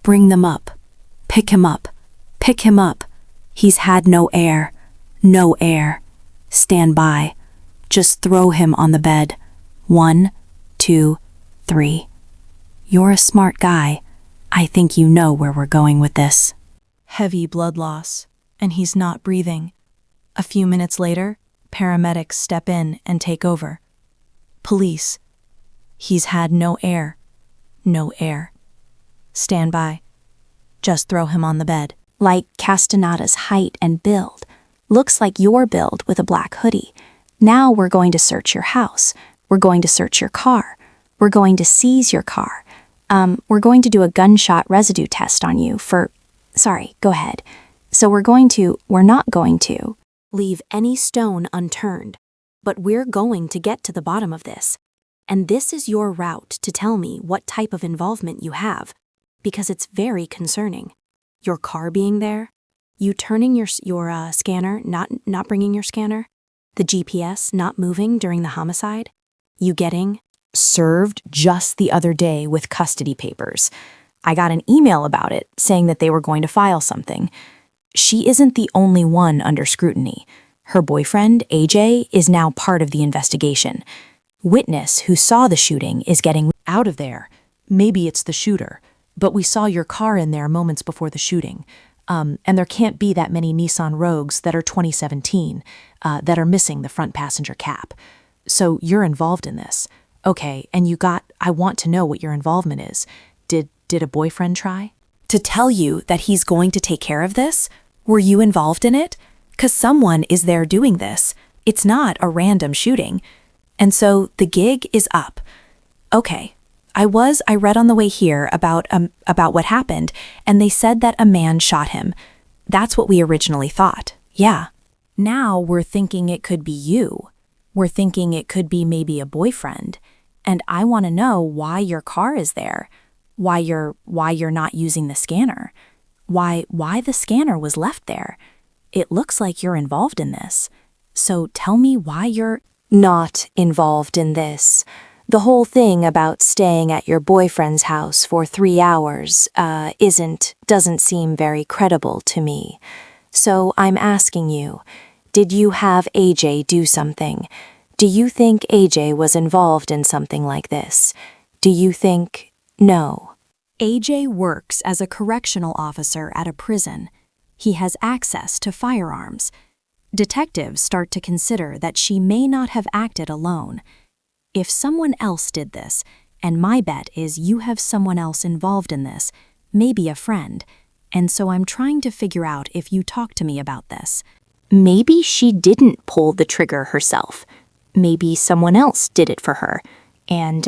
Bring them up. Pick him up. Pick him up. He's had no air. No air. Stand by. Just throw him on the bed. 1, 2, 3. You're a smart guy. I think you know where we're going with this. Heavy blood loss, and he's not breathing. A few minutes later, paramedics step in and take over. Police. He's had no air. No air. Stand by. Just throw him on the bed. Like Castanada's height and build. Looks like your build with a black hoodie. Now we're going to search your house. We're going to search your car. We're going to seize your car. We're going to do a gunshot residue test on you for... Sorry, go ahead. So we're not going to leave any stone unturned, but we're going to get to the bottom of this. And this is your route to tell me what type of involvement you have, because it's very concerning. Your car being there, you turning your scanner, not bringing your scanner, the GPS not moving during the homicide, you getting served just the other day with custody papers. I got an email about it saying that they were going to file something. She isn't the only one under scrutiny. Her boyfriend, AJ, is now part of the investigation. Witness who saw the shooting is getting out of there. Maybe it's the shooter, but we saw your car in there moments before the shooting. And there can't be that many Nissan Rogues that are 2017 that are missing the front passenger cap. So you're involved in this. Okay, and I want to know what your involvement is. Did a boyfriend try? To tell you that he's going to take care of this? Were you involved in it? 'Cause someone is there doing this. It's not a random shooting. And so the gig is up. Okay, I read on the way here about what happened, and they said that a man shot him. That's what we originally thought. Yeah. Now we're thinking it could be you. We're thinking it could be maybe a boyfriend. And I want to know why your car is there. Why you're not using the scanner. Why the scanner was left there. It looks like you're involved in this. So tell me why you're not involved in this. The whole thing about staying at your boyfriend's house for 3 hours doesn't seem very credible to me. So I'm asking you, did you have AJ do something? Do you think AJ was involved in something like this? Do you think... No. AJ works as a correctional officer at a prison. He has access to firearms. Detectives start to consider that she may not have acted alone. If someone else did this, and my bet is you have someone else involved in this, maybe a friend, and so I'm trying to figure out if you talk to me about this. Maybe she didn't pull the trigger herself. Maybe someone else did it for her, and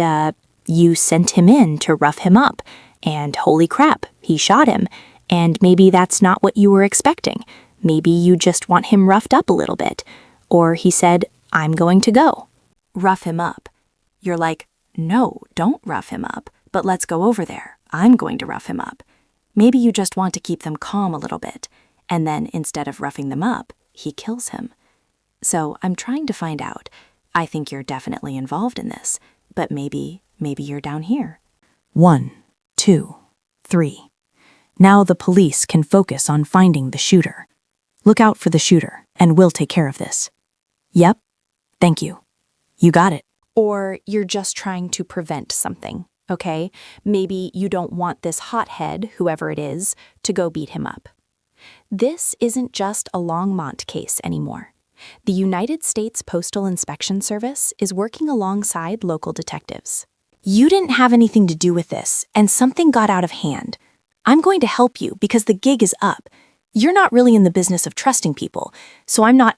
you sent him in to rough him up, and holy crap, he shot him, and maybe that's not what you were expecting. Maybe you just want him roughed up a little bit. Or he said, I'm going to go. Rough him up. You're like, no, don't rough him up, but let's go over there. I'm going to rough him up. Maybe you just want to keep them calm a little bit, and then instead of roughing them up, he kills him. So I'm trying to find out. I think you're definitely involved in this, but maybe you're down here. 1, 2, 3. Now the police can focus on finding the shooter. Look out for the shooter, and we'll take care of this. Yep. Thank you. You got it. Or you're just trying to prevent something, okay? Maybe you don't want this hothead, whoever it is, to go beat him up. This isn't just a Longmont case anymore. The United States Postal Inspection Service is working alongside local detectives. You didn't have anything to do with this, and something got out of hand. I'm going to help you because the gig is up. You're not really in the business of trusting people, so I'm not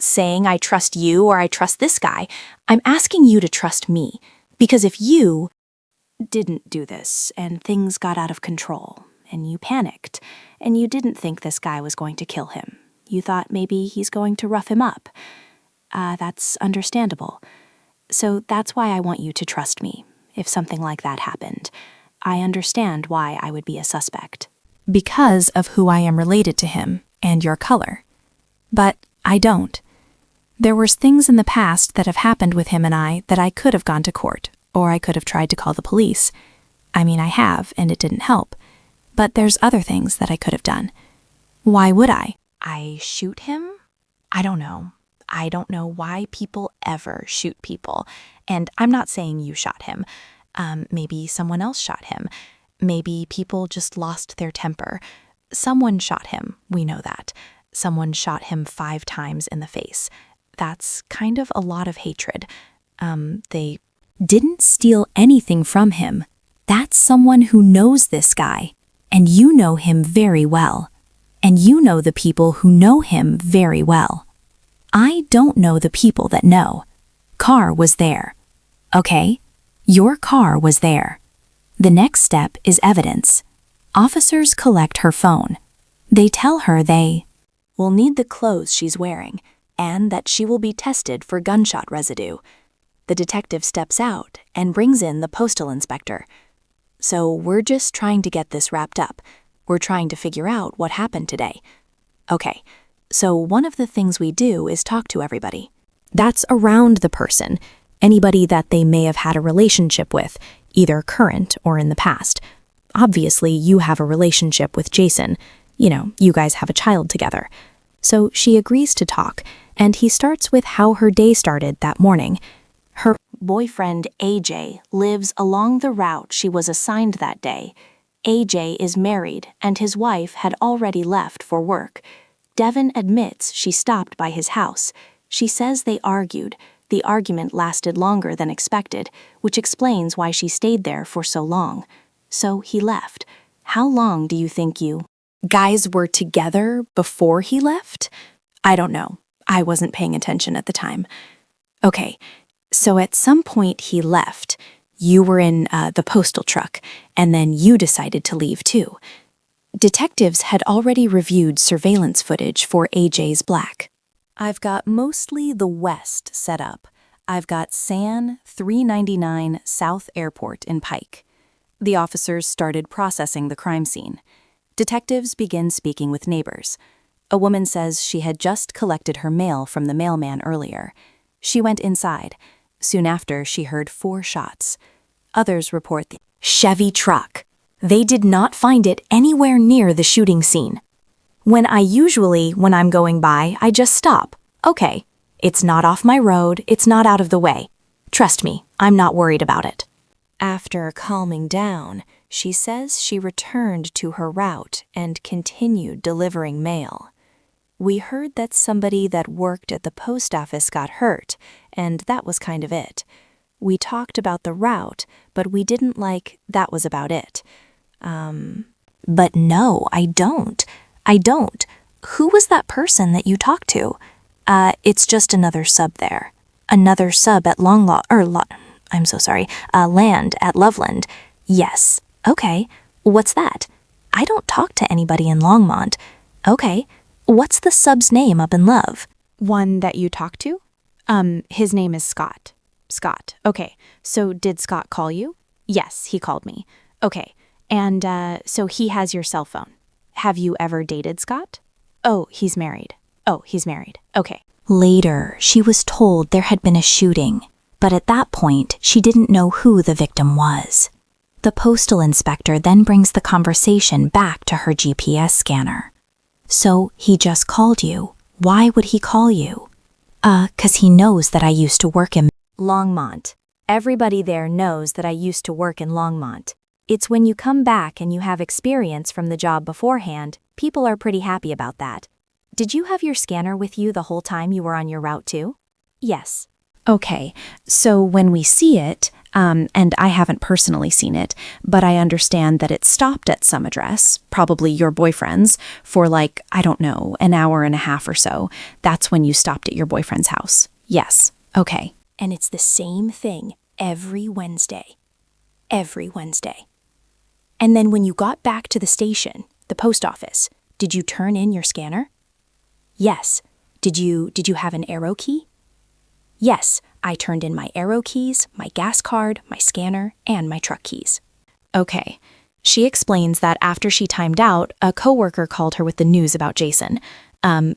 saying I trust you or I trust this guy. I'm asking you to trust me, because if you didn't do this and things got out of control, and you panicked, and you didn't think this guy was going to kill him, you thought maybe he's going to rough him up. That's understandable. So that's why I want you to trust me, if something like that happened. I understand why I would be a suspect. Because of who I am related to him and your color. But I don't. There were things in the past that have happened with him and I that I could have gone to court, or I could have tried to call the police. I mean, I have, and it didn't help. but there's other things that I could have done. Why would I? I shoot him? I don't know. I don't know why people ever shoot people. And I'm not saying you shot him. Maybe someone else shot him. Maybe people just lost their temper. Someone shot him, we know that. Someone shot him 5 times in the face. That's kind of a lot of hatred. They didn't steal anything from him. That's someone who knows this guy. And you know him very well. And you know the people who know him very well. I don't know the people that know. Car was there. Okay? Your car was there. The next step is evidence. Officers collect her phone. They tell her they will need the clothes she's wearing and that she will be tested for gunshot residue. The detective steps out and brings in the postal inspector. So we're just trying to get this wrapped up. We're trying to figure out what happened today. Okay, so one of the things we do is talk to everybody. That's around the person, anybody that they may have had a relationship with, either current or in the past. Obviously, you have a relationship with Jason. You know, you guys have a child together. So she agrees to talk, and he starts with how her day started that morning. Her boyfriend, AJ, lives along the route she was assigned that day. AJ is married, and his wife had already left for work. Devin admits she stopped by his house. She says they argued. The argument lasted longer than expected, which explains why she stayed there for so long. So he left. How long do you think you guys were together before he left? I don't know. I wasn't paying attention at the time. Okay, so at some point he left. You were in the postal truck, and then you decided to leave too. Detectives had already reviewed surveillance footage for AJ's black. I've got mostly the west set up. I've got San 399 South Airport in Pike. The officers started processing the crime scene. Detectives begin speaking with neighbors. A woman says she had just collected her mail from the mailman earlier. She went inside. Soon after, she heard 4 shots. Others report the Chevy truck. They did not find it anywhere near the shooting scene. When I'm going by, I just stop. Okay, it's not off my road, it's not out of the way. Trust me, I'm not worried about it. After calming down, she says she returned to her route and continued delivering mail. We heard that somebody that worked at the post office got hurt, and that was kind of it. We talked about the route, but we didn't that was about it. But no, I don't. Who was that person that you talked to? It's just another sub there. Another sub at Land at Loveland. Yes. Okay. What's that? I don't talk to anybody in Longmont. Okay. What's the sub's name up in Love? One that you talked to? His name is Scott. Scott. Okay. So did Scott call you? Yes, he called me. Okay. And so he has your cell phone. Have you ever dated Scott? Oh, he's married. Okay. Later, she was told there had been a shooting, but at that point, she didn't know who the victim was. The postal inspector then brings the conversation back to her GPS scanner. So he just called you. Why would he call you? 'Cause he knows that I used to work in Longmont. Everybody there knows that I used to work in Longmont. It's when you come back and you have experience from the job beforehand, people are pretty happy about that. Did you have your scanner with you the whole time you were on your route too? Yes. Okay, so when we see it, and I haven't personally seen it, but I understand that it stopped at some address, probably your boyfriend's, for an hour and a half or so. That's when you stopped at your boyfriend's house. Yes. Okay. And it's the same thing every Wednesday. Every Wednesday. And then when you got back to the station, the post office, did you turn in your scanner? Yes. Did you have an arrow key? Yes, I turned in my arrow keys, my gas card, my scanner, and my truck keys. Okay. She explains that after she timed out, a coworker called her with the news about Jason,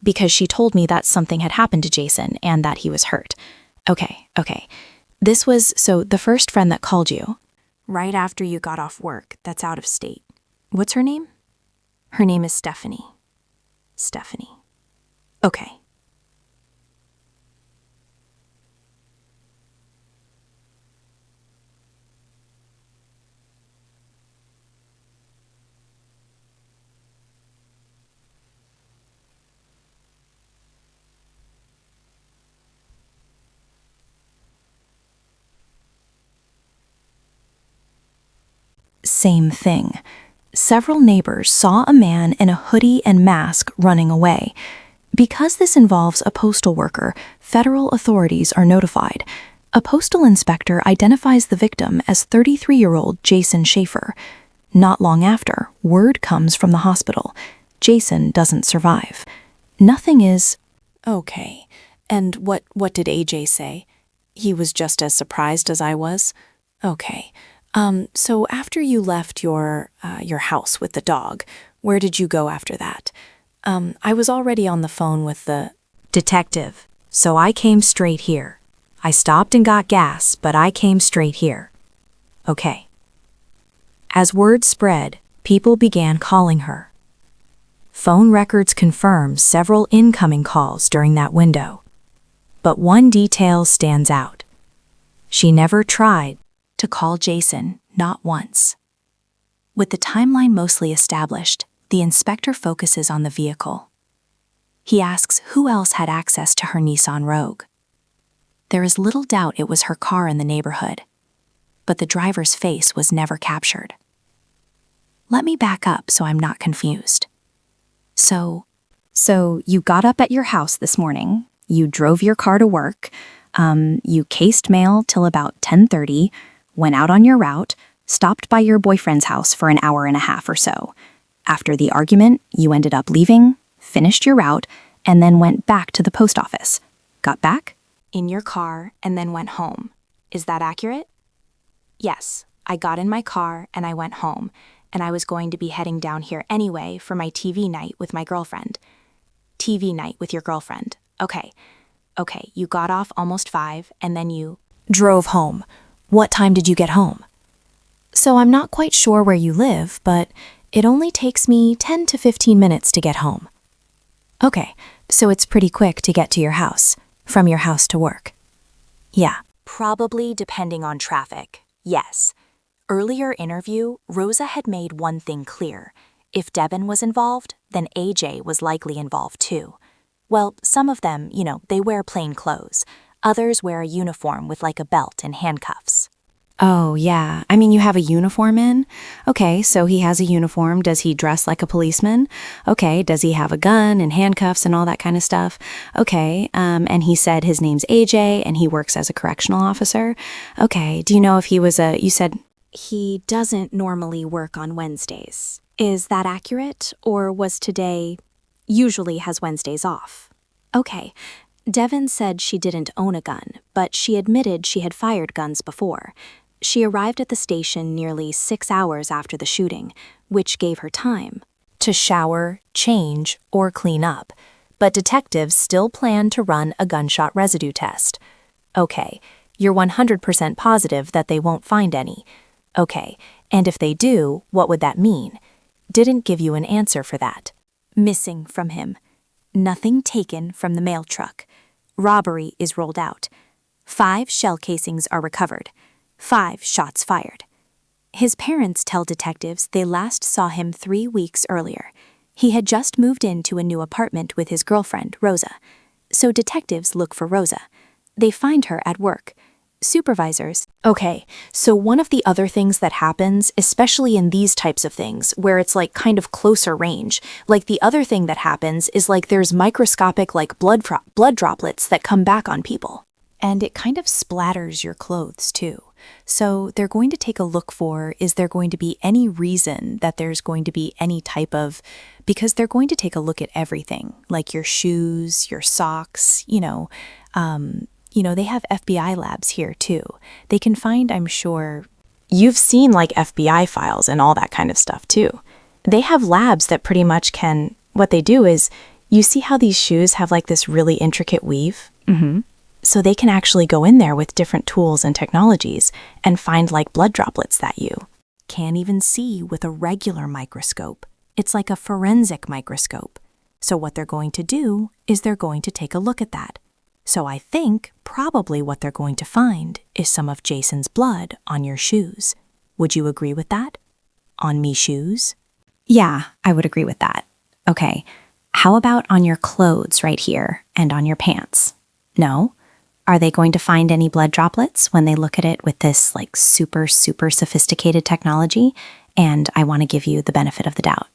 because she told me that something had happened to Jason and that he was hurt. Okay. This was, so the first friend that called you, right after you got off work, that's out of state. What's her name? Her name is Stephanie. Stephanie. Okay. Same thing. Several neighbors saw a man in a hoodie and mask running away. Because this involves a postal worker, federal authorities are notified. A postal inspector identifies the victim as 33-year-old Jason Schaefer. Not long after, word comes from the hospital. Jason doesn't survive. Nothing is... Okay. And what did AJ say? He was just as surprised as I was? Okay. So after you left your house with the dog, where did you go after that? I was already on the phone with the... Detective, so I came straight here. I stopped and got gas, but I came straight here. Okay. As word spread, people began calling her. Phone records confirm several incoming calls during that window. But one detail stands out. She never tried to call Jason, not once. With the timeline mostly established, the inspector focuses on the vehicle. He asks who else had access to her Nissan Rogue. There is little doubt it was her car in the neighborhood, but the driver's face was never captured. Let me back up so I'm not confused. So you got up at your house this morning, you drove your car to work, you cased mail till about 10:30, went out on your route, stopped by your boyfriend's house for an hour and a half or so. After the argument, you ended up leaving, finished your route, and then went back to the post office. Got back? In your car and then went home. Is that accurate? Yes, I got in my car and I went home, and I was going to be heading down here anyway for my TV night with my girlfriend. TV night with your girlfriend. Okay, you got off almost 5 and then you... Drove home. What time did you get home? So I'm not quite sure where you live, but it only takes me 10 to 15 minutes to get home. Okay, so it's pretty quick to get to your house, from your house to work. Yeah. Probably depending on traffic, yes. Earlier interview, Rosa had made one thing clear. If Devin was involved, then AJ was likely involved too. Well, some of them, they wear plain clothes. Others wear a uniform with like a belt and handcuffs. Oh, yeah. I mean, you have a uniform in? Okay, so he has a uniform. Does he dress like a policeman? Okay, does he have a gun and handcuffs and all that kind of stuff? Okay, and he said his name's AJ and he works as a correctional officer. Okay, do you know if he was you said... He doesn't normally work on Wednesdays. Is that accurate? Or was today... Usually has Wednesdays off. Okay. Devin said she didn't own a gun, but she admitted she had fired guns before. She arrived at the station nearly 6 hours after the shooting, which gave her time to shower, change, or clean up. But detectives still plan to run a gunshot residue test. Okay, you're 100% positive that they won't find any. Okay, and if they do, what would that mean? Didn't give you an answer for that. Missing from him. Nothing taken from the mail truck. Robbery is rolled out. 5 shell casings are recovered. 5 shots fired. His parents tell detectives they last saw him 3 weeks earlier. He had just moved into a new apartment with his girlfriend, Rosa. So detectives look for Rosa. They find her at work. Supervisors. Okay, so one of the other things that happens, especially in these types of things, where it's like kind of closer range, like the other thing that happens is like there's microscopic like blood droplets that come back on people. And it kind of splatters your clothes too. So they're going to take a look for, is there going to be any reason that there's going to be any type of, because they're going to take a look at everything, like your shoes, your socks, they have FBI labs here too. They can find, I'm sure, you've seen like FBI files and all that kind of stuff too. They have labs that pretty much can, what they do is, you see how these shoes have like this really intricate weave? Mm-hmm. So they can actually go in there with different tools and technologies and find like blood droplets that you. can't even see with a regular microscope. It's like a forensic microscope. So what they're going to do is they're going to take a look at that. So I think probably what they're going to find is some of Jason's blood on your shoes. Would you agree with that? On me shoes? Yeah, I would agree with that. Okay, how about on your clothes right here and on your pants? No? Are they going to find any blood droplets when they look at it with this super sophisticated technology? And I want to give you the benefit of the doubt.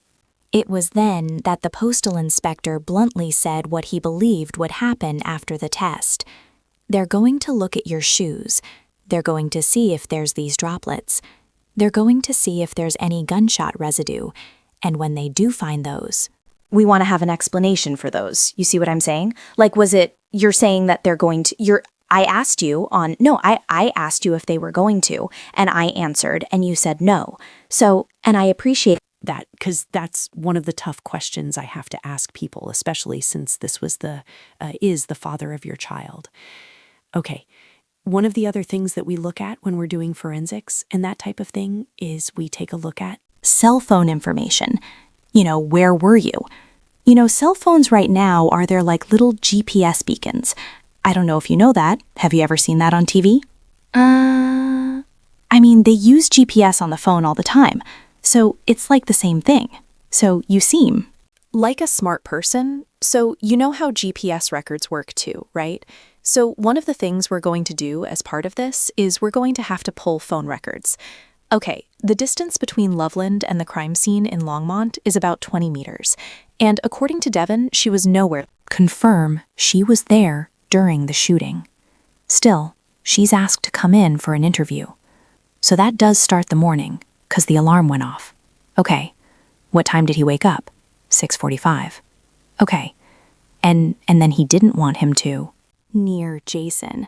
It was then that the postal inspector bluntly said what he believed would happen after the test. They're going to look at your shoes. They're going to see if there's these droplets. They're going to see if there's any gunshot residue. And when they do find those, We want to have an explanation for those. You see what I'm saying? Was it, you're saying that they're going to, I asked you I asked you if they were going to, and I answered, and you said no. So, and I appreciate That, because that's one of the tough questions I have to ask people, especially since this was is the father of your child. Okay, one of the other things that we look at when we're doing forensics and that type of thing is we take a look at cell phone information. Where were you? Cell phones right now are they're like little GPS beacons. I don't know if you know that. Have you ever seen that on TV? I mean, they use GPS on the phone all the time. So it's like the same thing. So you seem like a smart person, so you know how GPS records work too, right? So one of the things we're going to do as part of this is we're going to have to pull phone records. Okay, the distance between Loveland and the crime scene in Longmont is about 20 meters. And according to Devin, she was nowhere. confirm she was there during the shooting. Still, she's asked to come in for an interview. So that does start the morning, 'cause the alarm went off. Okay, what time did he wake up? 6:45. Okay, and then he didn't want him to. Near Jason.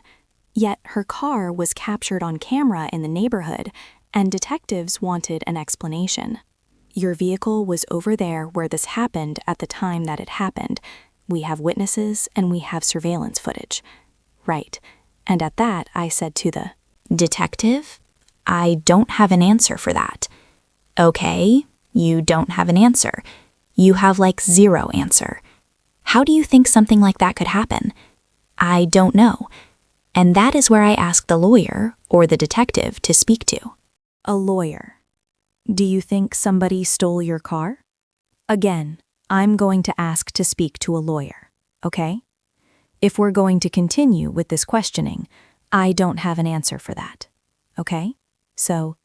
Yet her car was captured on camera in the neighborhood, and detectives wanted an explanation. Your vehicle was over there where this happened at the time that it happened. We have witnesses and we have surveillance footage. Right. And at that, I said to the Detective, I don't have an answer for that. Okay, you don't have an answer. You have zero answer. How do you think something like that could happen? I don't know. And that is where I ask the lawyer or the detective to speak to. A lawyer. Do you think somebody stole your car? Again, I'm going to ask to speak to a lawyer, okay? If we're going to continue with this questioning, I don't have an answer for that, okay? So,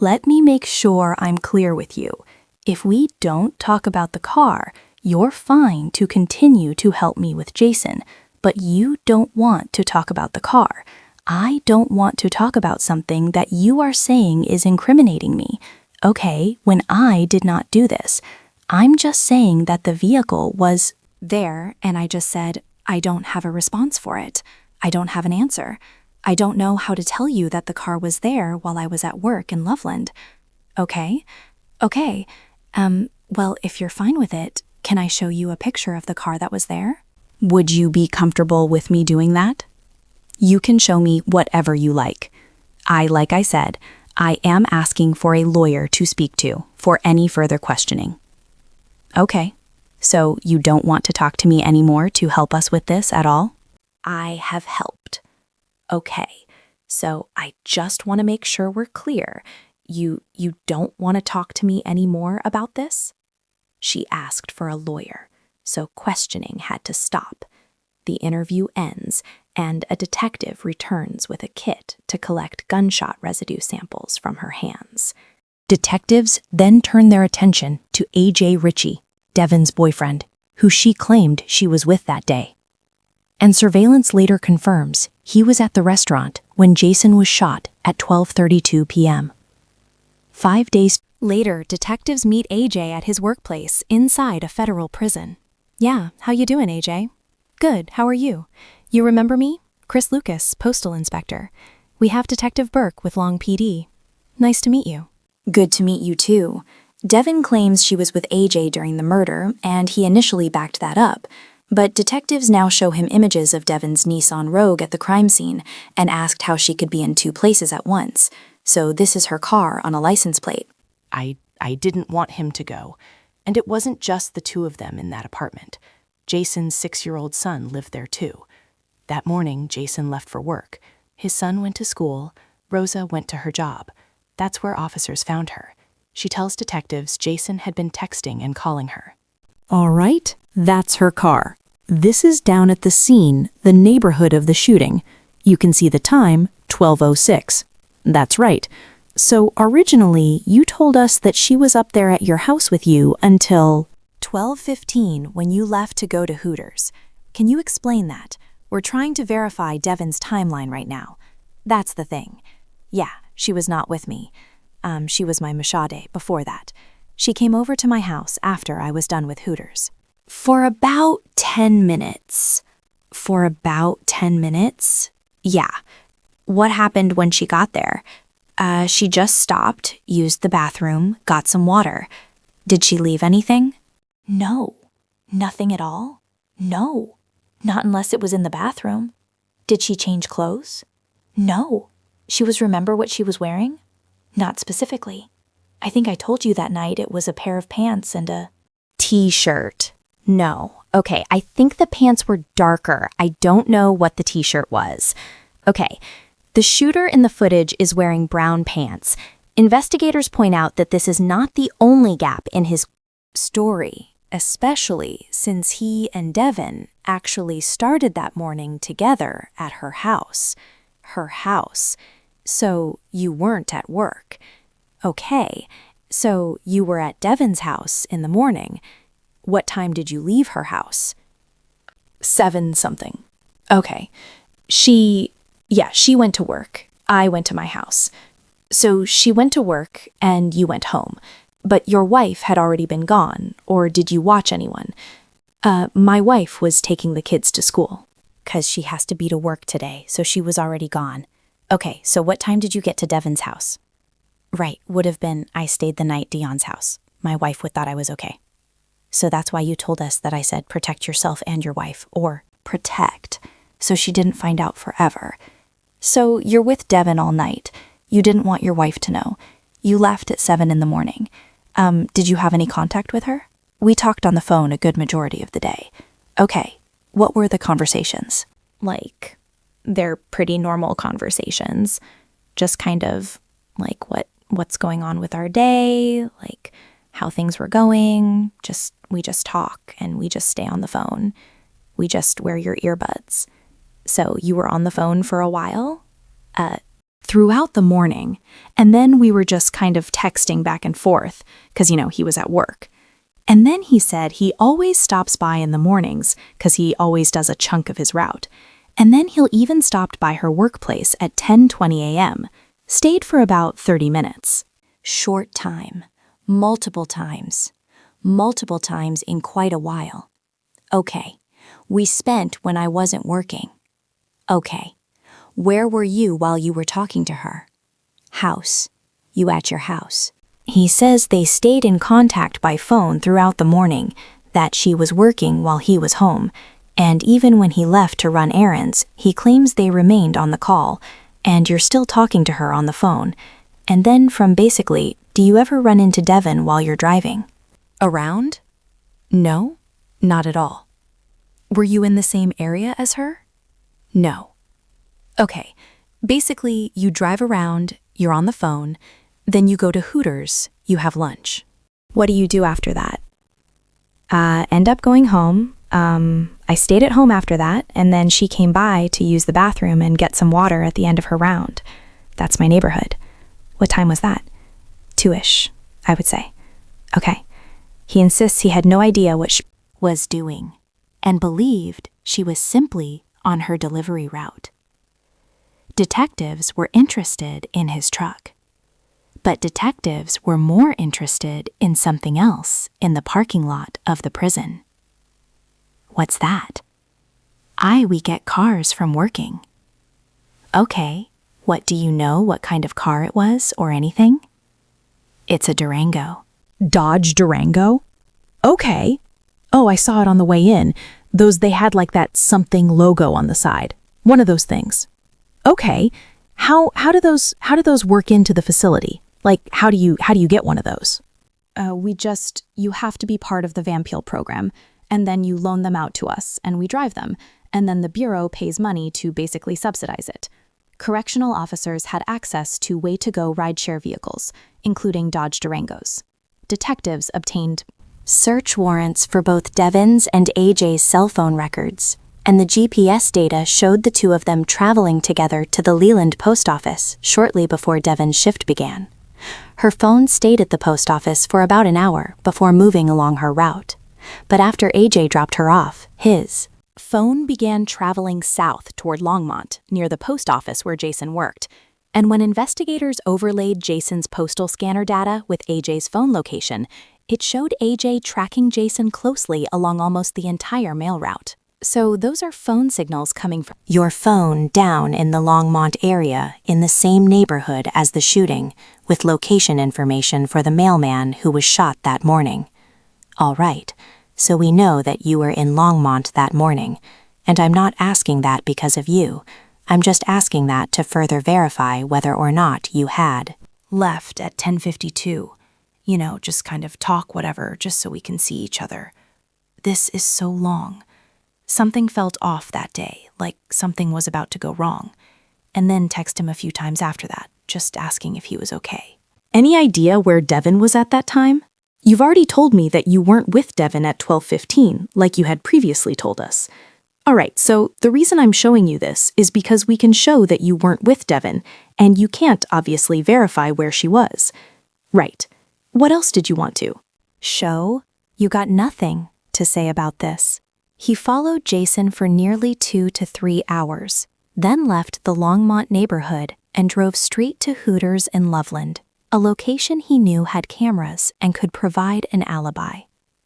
let me make sure I'm clear with you. If we don't talk about the car, you're fine to continue to help me with Jason, but you don't want to talk about the car. I don't want to talk about something that you are saying is incriminating me. Okay, when I did not do this. I'm just saying that the vehicle was there, and I just said, I don't have a response for it. I don't have an answer. I don't know how to tell you that the car was there while I was at work in Loveland. Okay? Okay. Well, if you're fine with it, can I show you a picture of the car that was there? Would you be comfortable with me doing that? You can show me whatever you like. Like I said, I am asking for a lawyer to speak to for any further questioning. Okay, so you don't want to talk to me anymore to help us with this at all? I have helped. Okay, so I just want to make sure we're clear. You don't want to talk to me anymore about this? She asked for a lawyer, so questioning had to stop. The interview ends, and a detective returns with a kit to collect gunshot residue samples from her hands. Detectives then turn their attention to A.J. Ritchie, Devin's boyfriend, who she claimed she was with that day. And surveillance later confirms he was at the restaurant when Jason was shot at 12:32 p.m. 5 days later, detectives meet AJ at his workplace inside a federal prison. Yeah, how you doing, AJ? Good, how are you? You remember me? Chris Lucas, postal inspector. We have Detective Burke with Long PD. Nice to meet you. Good to meet you too. Devin claims she was with AJ during the murder, and he initially backed that up. But detectives now show him images of Devin's Nissan Rogue at the crime scene and asked how she could be in two places at once. So this is her car on a license plate. I didn't want him to go. And it wasn't just the two of them in that apartment. Jason's 6-year-old son lived there too. That morning, Jason left for work. His son went to school. Rosa went to her job. That's where officers found her. She tells detectives Jason had been texting and calling her. All right, that's her car. This is down at the scene, the neighborhood of the shooting. You can see the time, 12:06. That's right. So originally, you told us that she was up there at your house with you until 12:15 when you left to go to Hooters. Can you explain that? We're trying to verify Devon's timeline right now. That's the thing. Yeah, she was not with me. She was my mashade before that. She came over to my house after I was done with Hooters. For about 10 minutes. For about 10 minutes? Yeah. What happened when she got there? She just stopped, used the bathroom, got some water. Did she leave anything? No. Nothing at all? No. Not unless it was in the bathroom. Did she change clothes? No. She remember what she was wearing? Not specifically. I think I told you that night it was a pair of pants and a T-shirt. No. Okay, I think the pants were darker. I don't know what the t-shirt was. Okay, the shooter in the footage is wearing brown pants. Investigators point out that this is not the only gap in his story, especially since he and Devon actually started that morning together at her house. Her house. So you weren't at work. Okay, so you were at Devon's house in the morning. What time did you leave her house? 7-something. Okay. She went to work. I went to my house. So she went to work and you went home. But your wife had already been gone, or did you watch anyone? My wife was taking the kids to school. 'Cause she has to be to work today, so she was already gone. Okay, so what time did you get to Devon's house? Right, would have been I stayed the night at Dion's house. My wife would thought I was okay. So that's why you told us that I said protect yourself and your wife, or protect, so she didn't find out forever. So you're with Devon all night. You didn't want your wife to know. You left at 7 in the morning. Did you have any contact with her? We talked on the phone a good majority of the day. Okay, what were the conversations? like, they're pretty normal conversations. Just kind of like what's going on with our day, like how things were going. We just talk and we just stay on the phone. We just wear your earbuds. So you were on the phone for a while? Throughout the morning, and then we were just kind of texting back and forth, because, he was at work. And then he said he always stops by in the mornings, because he always does a chunk of his route. And then he'll even stopped by her workplace at 10:20 a.m., stayed for about 30 minutes. short time, multiple times in quite a while. Okay, we spent when I wasn't working. Okay, where were you while you were talking to her? House. You at your house. He says they stayed in contact by phone throughout the morning, that she was working while he was home, and even when he left to run errands, he claims they remained on the call, and you're still talking to her on the phone. And then from basically, do you ever run into Devon while you're driving? Around? No, not at all. Were you in the same area as her? No. Okay, basically, you drive around, you're on the phone, then you go to Hooters, you have lunch. What do you do after that? End up going home. I stayed at home after that, and then she came by to use the bathroom and get some water at the end of her round. That's my neighborhood. What time was that? 2-ish, I would say. Okay. He insists he had no idea what she was doing, and believed she was simply on her delivery route. Detectives were interested in his truck. But detectives were more interested in something else in the parking lot of the prison. What's that? We get cars from working. Okay, what do you know what kind of car it was or anything? It's a Durango. Dodge Durango? Okay. Oh, I saw it on the way in. They had like that something logo on the side. One of those things. Okay, How do those work into the facility? Like, how do you get one of those? You have to be part of the Van Peel program, and then you loan them out to us, and we drive them, and then the Bureau pays money to basically subsidize it. Correctional officers had access to way-to-go rideshare vehicles, including Dodge Durangos. Detectives obtained Search warrants for both Devin's and AJ's cell phone records, and the GPS data showed the two of them traveling together to the Leland post office shortly before Devin's shift began. Her phone stayed at the post office for about an hour before moving along her route. But after AJ dropped her off, his phone began traveling south toward Longmont, near the post office where Jason worked. And when investigators overlaid Jason's postal scanner data with AJ's phone location, it showed AJ tracking Jason closely along almost the entire mail route. So those are phone signals coming from your phone down in the Longmont area in the same neighborhood as the shooting, with location information for the mailman who was shot that morning. All right, so we know that you were in Longmont that morning, and I'm not asking that because of you. I'm just asking that to further verify whether or not you had left at 10:52. You know, just kind of talk whatever, just so we can see each other. This is so long. Something felt off that day, like something was about to go wrong. And then text him a few times after that, just asking if he was okay. Any idea where Devin was at that time? You've already told me that you weren't with Devin at 12:15, like you had previously told us. All right, so the reason I'm showing you this is because we can show that you weren't with Devin, and you can't obviously verify where she was. Right. What else did you want to? Show? You got nothing to say about this. He followed Jason for nearly 2 to 3 hours, then left the Longmont neighborhood and drove straight to Hooters in Loveland, a location he knew had cameras and could provide an alibi.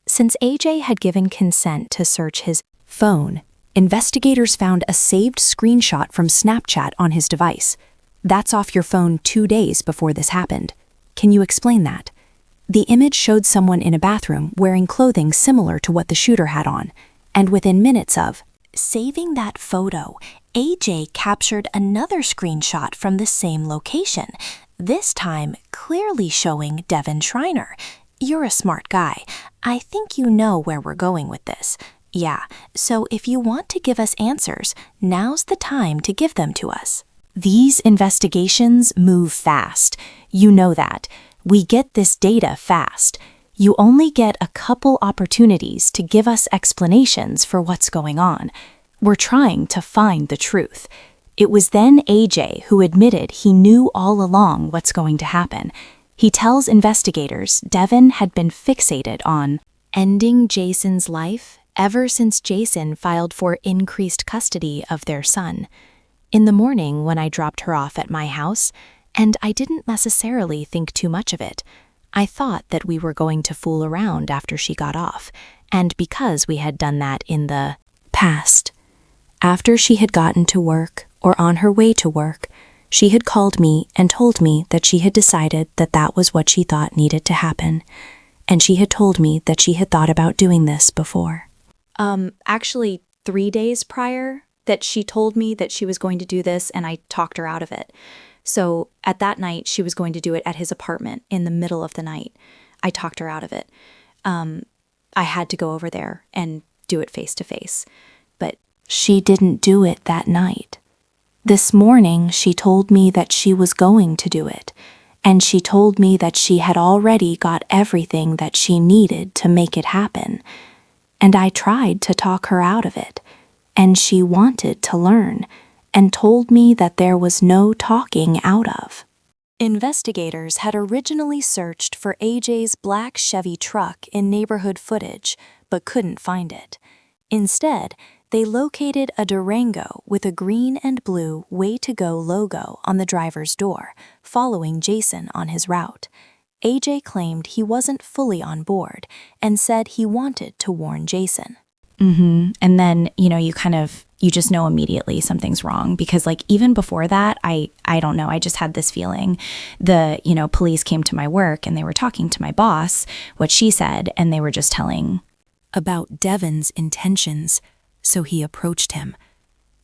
Since AJ had given consent to search his phone, investigators found a saved screenshot from Snapchat on his device. That's off your phone 2 days before this happened. Can you explain that? The image showed someone in a bathroom wearing clothing similar to what the shooter had on, and within minutes of saving that photo, AJ captured another screenshot from the same location, this time clearly showing Devin Schreiner. You're a smart guy. I think you know where we're going with this. Yeah, so if you want to give us answers, now's the time to give them to us. These investigations move fast. You know that. We get this data fast. You only get a couple opportunities to give us explanations for what's going on. We're trying to find the truth. It was then AJ who admitted he knew all along what's going to happen. He tells investigators Devin had been fixated on ending Jason's life ever since Jason filed for increased custody of their son. In the morning when I dropped her off at my house, and I didn't necessarily think too much of it, I thought that we were going to fool around after she got off, and because we had done that in the past. After she had gotten to work, or on her way to work, she had called me and told me that she had decided that that was what she thought needed to happen, and she had told me that she had thought about doing this before. Actually, 3 days prior that she told me that she was going to do this, and I talked her out of it. So at that night, she was going to do it at his apartment in the middle of the night. I talked her out of it. I had to go over there and do it face to face. But she didn't do it that night. This morning, she told me that she was going to do it, and she told me that she had already got everything that she needed to make it happen. And I tried to talk her out of it, and she wanted to learn, and told me that there was no talking out of. Investigators had originally searched for AJ's black Chevy truck in neighborhood footage, but couldn't find it. Instead, they located a Durango with a green and blue Way to Go logo on the driver's door, following Jason on his route. AJ claimed he wasn't fully on board and said he wanted to warn Jason. And then, you just know immediately something's wrong because even before that, I don't know, I just had this feeling. The, police came to my work and they were talking to my boss, what she said, and they were just telling about Devin's intentions. So he approached him.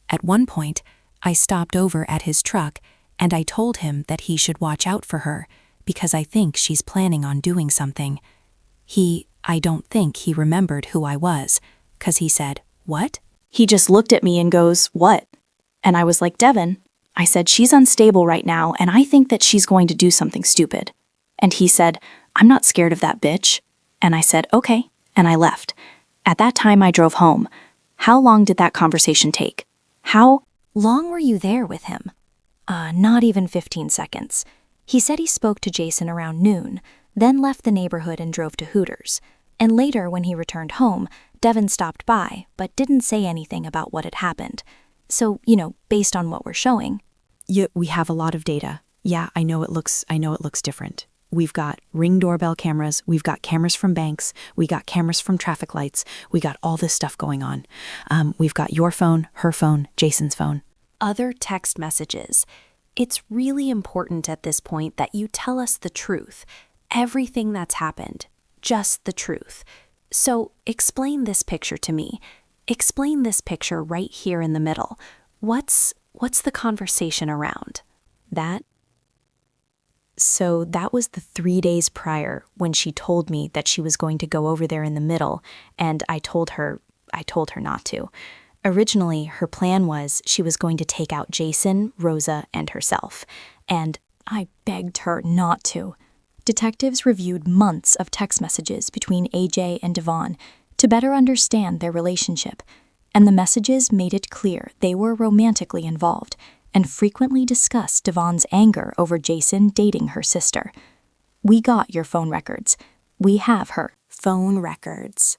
At one point, I stopped over at his truck and I told him that he should watch out for her because I think she's planning on doing something. I don't think he remembered who I was, 'cause he said, "What?" He just looked at me and goes, "What?" And I was like, "Devin," I said, "she's unstable right now, and I think that she's going to do something stupid." And he said, "I'm not scared of that bitch." And I said, "Okay," and I left. At that time, I drove home. How long did that conversation take? How long were you there with him? Not even 15 seconds. He said he spoke to Jason around noon, then left the neighborhood and drove to Hooters. And later, when he returned home, Devin stopped by, but didn't say anything about what had happened. So, based on what we're showing. Yeah, we have a lot of data. Yeah, I know it looks different. We've got Ring doorbell cameras, we've got cameras from banks, we got cameras from traffic lights, we got all this stuff going on. We've got your phone, her phone, Jason's phone. Other text messages. It's really important at this point that you tell us the truth. Everything that's happened. Just the truth. So explain this picture to me. Explain this picture right here in the middle. What's the conversation around? That? So that was the 3 days prior when she told me that she was going to go over there in the middle, and I told her not to. Originally, her plan was she was going to take out Jason, Rosa, and herself, and I begged her not to. Detectives reviewed months of text messages between AJ and Devon to better understand their relationship, and the messages made it clear they were romantically involved and frequently discussed Devon's anger over Jason dating her sister. We got your phone records. We have her phone records.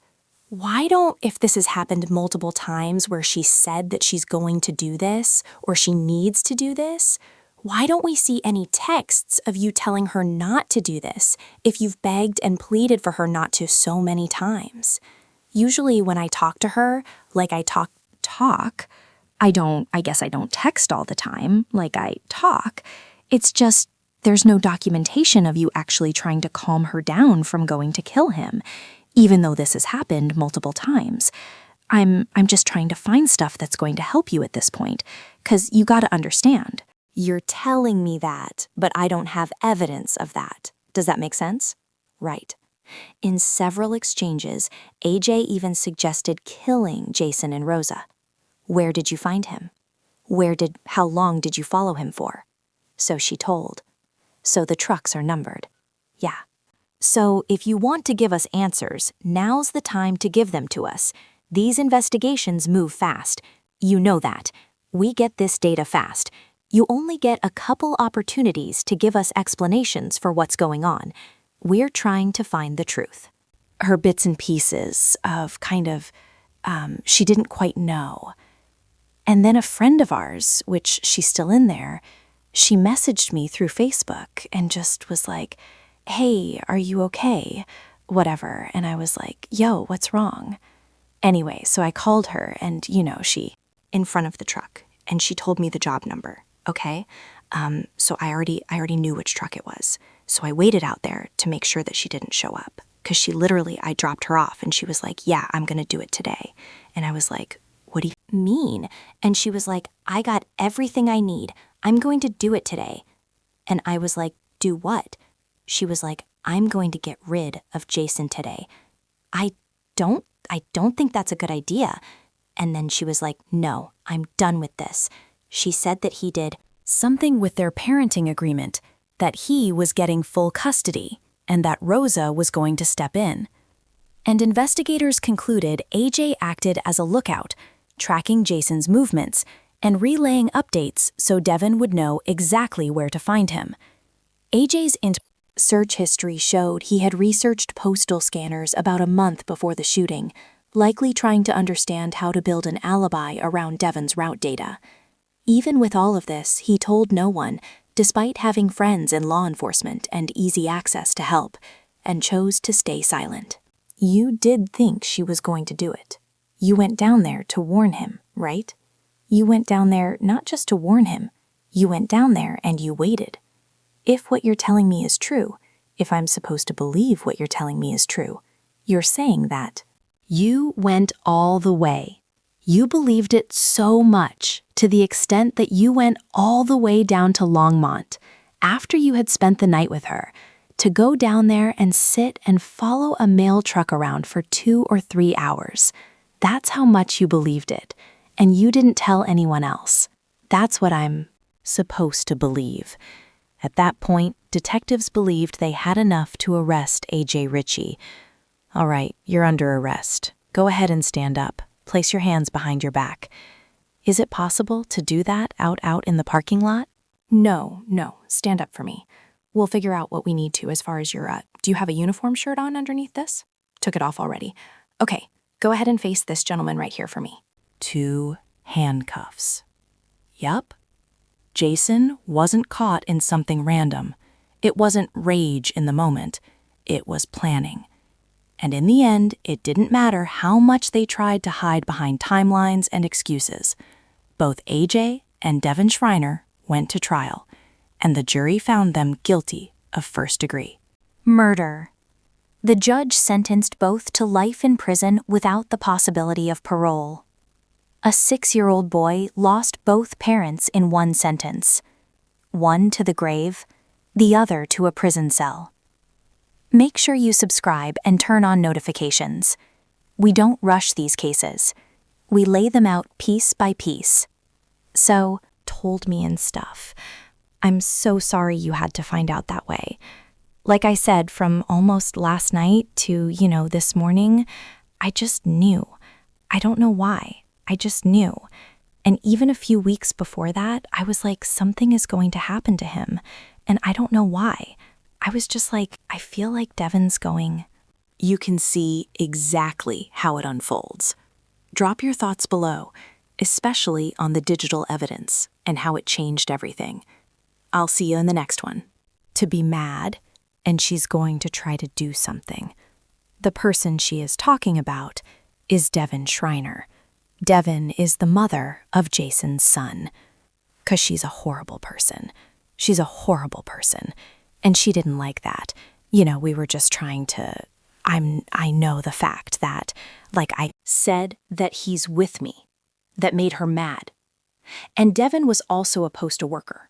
If this has happened multiple times where she said that she's going to do this or she needs to do this, why don't we see any texts of you telling her not to do this if you've begged and pleaded for her not to so many times? Usually when I talk to her, like I talk, I guess I don't text all the time, like I talk. It's just, there's no documentation of you actually trying to calm her down from going to kill him, even though this has happened multiple times. I'm just trying to find stuff that's going to help you at this point, 'cause you gotta understand. You're telling me that, but I don't have evidence of that. Does that make sense? Right. In several exchanges, AJ even suggested killing Jason and Rosa. Where did you find him? How long did you follow him for? So she told. So the trucks are numbered. Yeah. So if you want to give us answers, now's the time to give them to us. These investigations move fast. You know that. We get this data fast. You only get a couple opportunities to give us explanations for what's going on. We're trying to find the truth. Her bits and pieces of she didn't quite know. And then a friend of ours, which she's still in there, she messaged me through Facebook and just was like, "Hey, are you okay?" Whatever. And I was like, "Yo, what's wrong?" Anyway, so I called her and, she in front of the truck and she told me the job number. Okay. So I already knew which truck it was. So I waited out there to make sure that she didn't show up. 'Cause I dropped her off and she was like, "Yeah, I'm going to do it today." And I was like, "What do you mean?" And she was like, "I got everything I need. I'm going to do it today." And I was like, "Do what?" She was like, "I'm going to get rid of Jason today." I don't think that's a good idea. And then she was like, "No, I'm done with this." She said that he did something with their parenting agreement, that he was getting full custody, and that Rosa was going to step in. And investigators concluded AJ acted as a lookout, tracking Jason's movements and relaying updates so Devin would know exactly where to find him. AJ's search history showed he had researched postal scanners about a month before the shooting, likely trying to understand how to build an alibi around Devin's route data. Even with all of this, he told no one, despite having friends in law enforcement and easy access to help, and chose to stay silent. You did think she was going to do it. You went down there to warn him, right? You went down there not just to warn him. You went down there and you waited. If what you're telling me is true, if I'm supposed to believe what you're telling me is true, you're saying that you went all the way. You believed it so much, to the extent that you went all the way down to Longmont, after you had spent the night with her, to go down there and sit and follow a mail truck around for 2 or 3 hours. That's how much you believed it, and you didn't tell anyone else. That's what I'm supposed to believe. At that point, detectives believed they had enough to arrest A.J. Ritchie. All right, you're under arrest. Go ahead and stand up. Place your hands behind your back. Is it possible to do that out in the parking lot? No, stand up for me. We'll figure out what we need to as far as your, do you have a uniform shirt on underneath this? Took it off already. Okay, go ahead and face this gentleman right here for me. 2 handcuffs. Yup. Jason wasn't caught in something random. It wasn't rage in the moment. It was planning. And in the end, it didn't matter how much they tried to hide behind timelines and excuses. Both AJ and Devin Schreiner went to trial, and the jury found them guilty of first-degree Murder. The judge sentenced both to life in prison without the possibility of parole. A 6-year-old boy lost both parents in one sentence. One to the grave, the other to a prison cell. Make sure you subscribe and turn on notifications. We don't rush these cases. We lay them out piece by piece. So, told me and stuff. I'm so sorry you had to find out that way. Like I said, from almost last night to, this morning, I just knew. I don't know why. I just knew. And even a few weeks before that, I was like, something is going to happen to him. And I don't know why. I was just like, I feel like Devin's going. You can see exactly how it unfolds. Drop your thoughts below, especially on the digital evidence and how it changed everything. I'll see you in the next one. To be mad, and she's going to try to do something. The person she is talking about is Devin Schreiner. Devin is the mother of Jason's son. 'Cause she's a horrible person. She's a horrible person. And she didn't like that. We were just trying to... I know the fact that, I said that he's with me. That made her mad. And Devin was also a postal worker.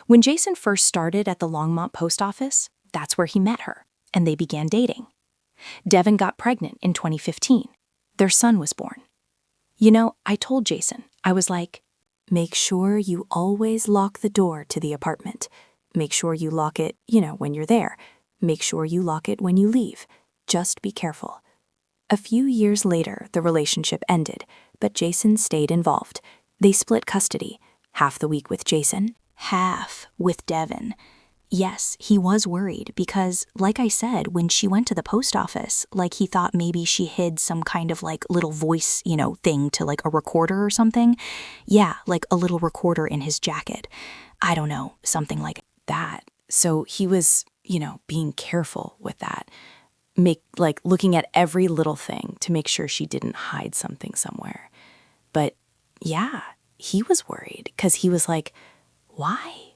When Jason first started at the Longmont post office, that's where he met her, and they began dating. Devin got pregnant in 2015. Their son was born. I told Jason, I was like, make sure you always lock the door to the apartment. Make sure you lock it, when you're there. Make sure you lock it when you leave. Just be careful. A few years later, the relationship ended, but Jason stayed involved. They split custody, half the week with Jason, half with Devin. Yes, he was worried because, like I said, when she went to the post office, he thought maybe she hid some kind of little voice, thing to a recorder or something. Yeah, a little recorder in his jacket. I don't know, something like that. So he was, being careful with that. Looking at every little thing to make sure she didn't hide something somewhere. But yeah, he was worried because he was like, why?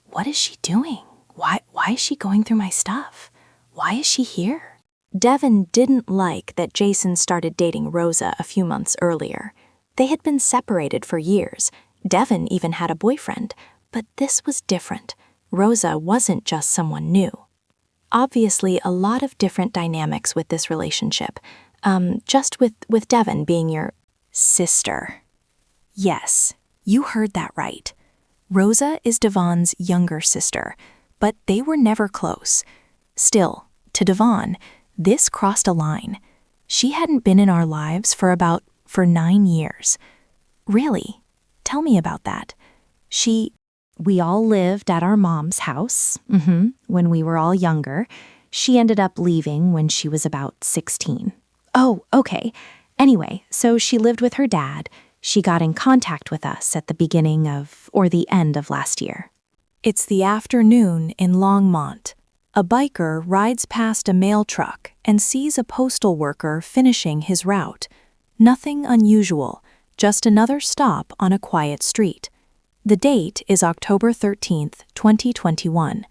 What is she doing? Why is she going through my stuff? Why is she here? Devin didn't like that Jason started dating Rosa a few months earlier. They had been separated for years. Devin even had a boyfriend, but this was different. Rosa wasn't just someone new. Obviously, a lot of different dynamics with this relationship. Just with Devin being your sister. Yes, you heard that right. Rosa is Devon's younger sister, but they were never close. Still, to Devon, this crossed a line. She hadn't been in our lives for 9 years. Really? Tell me about that. We all lived at our mom's house, when we were all younger. She ended up leaving when she was about 16. Oh, okay. Anyway, so she lived with her dad. She got in contact with us at the beginning of, or the end of last year. It's the afternoon in Longmont. A biker rides past a mail truck and sees a postal worker finishing his route. Nothing unusual, just another stop on a quiet street. The date is October 13th, 2021.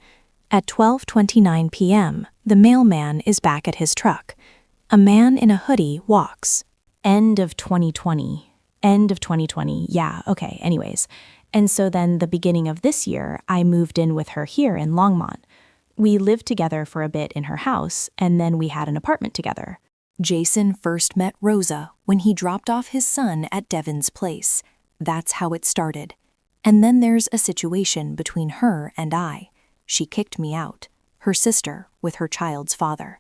At 12:29 p.m., the mailman is back at his truck. A man in a hoodie walks. End of 2020. End of 2020. Yeah, okay, anyways. And so then the beginning of this year, I moved in with her here in Longmont. We lived together for a bit in her house, and then we had an apartment together. Jason first met Rosa when he dropped off his son at Devin's place. That's how it started. And then there's a situation between her and I. She kicked me out, her sister with her child's father.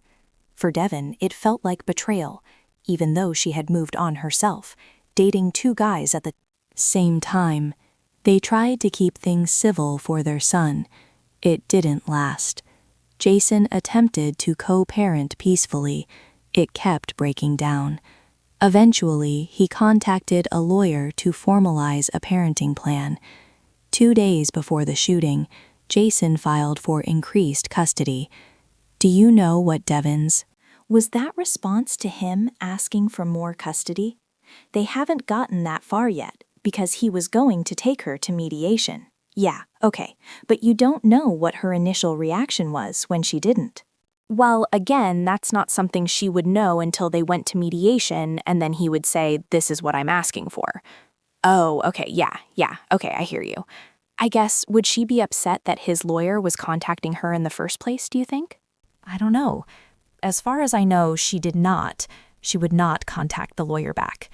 For Devin, it felt like betrayal, even though she had moved on herself, dating two guys at the same time. They tried to keep things civil for their son. It didn't last. Jason attempted to co-parent peacefully. It kept breaking down. Eventually, he contacted a lawyer to formalize a parenting plan. 2 days before the shooting, Jason filed for increased custody. Do you know what Devin's? Was that response to him asking for more custody? They haven't gotten that far yet, because he was going to take her to mediation. Yeah, okay, but you don't know what her initial reaction was when she didn't. Well, again, that's not something she would know until they went to mediation, and then he would say, "This is what I'm asking for." Oh, okay, yeah, okay, I hear you. I guess, would she be upset that his lawyer was contacting her in the first place, do you think? I don't know. As far as I know, she did not. She would not contact the lawyer back.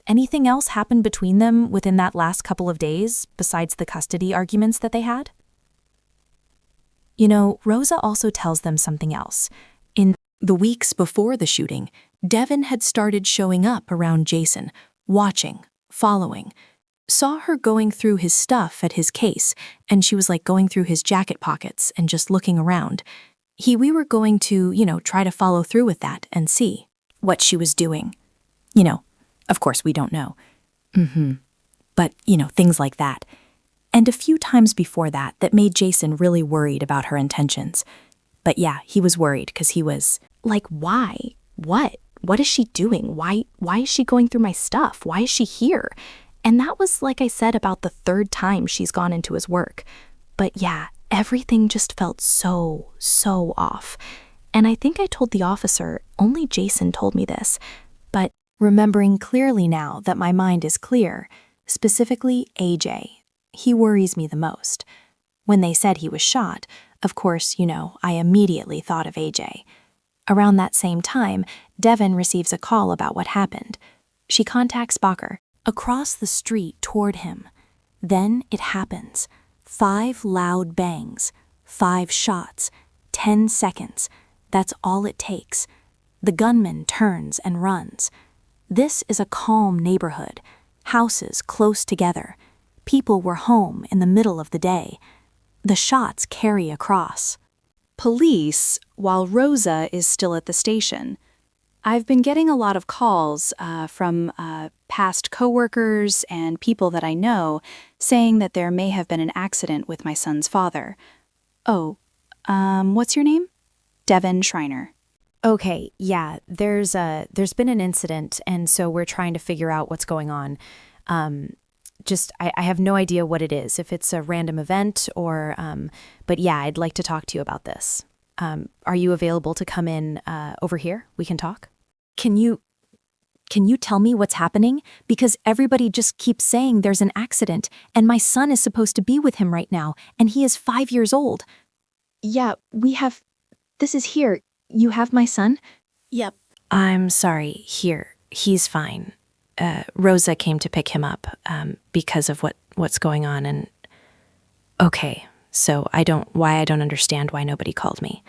Anything else happened between them within that last couple of days, besides the custody arguments that they had? You know, Rosa also tells them something else. In the weeks before the shooting, Devin had started showing up around Jason, watching, following. Saw her going through his stuff at his case, and she was like going through his jacket pockets and just looking around. We were going to, try to follow through with that and see what she was doing. Of course we don't know. But, things like that. And a few times before that made Jason really worried about her intentions. But yeah, he was worried because he was like, why? What? What is she doing? Why is she going through my stuff? Why is she here? And that was, like I said, about the third time she's gone into his work. But yeah, everything just felt so off. And I think I told the officer, only Jason told me this. But remembering clearly now that my mind is clear, specifically AJ, he worries me the most. When they said he was shot, of course, I immediately thought of AJ. Around that same time, Devin receives a call about what happened. She contacts Bacher across the street toward him. Then it happens. 5 loud bangs, 5 shots, 10 seconds. That's all it takes. The gunman turns and runs. This is a calm neighborhood, houses close together. People were home in the middle of the day. The shots carry across. Police, while Rosa is still at the station. I've been getting a lot of calls from past coworkers and people that I know saying that there may have been an accident with my son's father. Oh, what's your name? Devin Schreiner. Okay, yeah, there's been an incident, and so we're trying to figure out what's going on. I have no idea what it is, if it's a random event or, but yeah, I'd like to talk to you about this. Are you available to come in over here? We can talk? Can you tell me what's happening? Because everybody just keeps saying there's an accident, and my son is supposed to be with him right now, and he is 5 years old. Yeah, this is here. You have my son? Yep. I'm sorry, here, he's fine. Rosa came to pick him up because of what's going on, and okay, so I don't understand why nobody called me.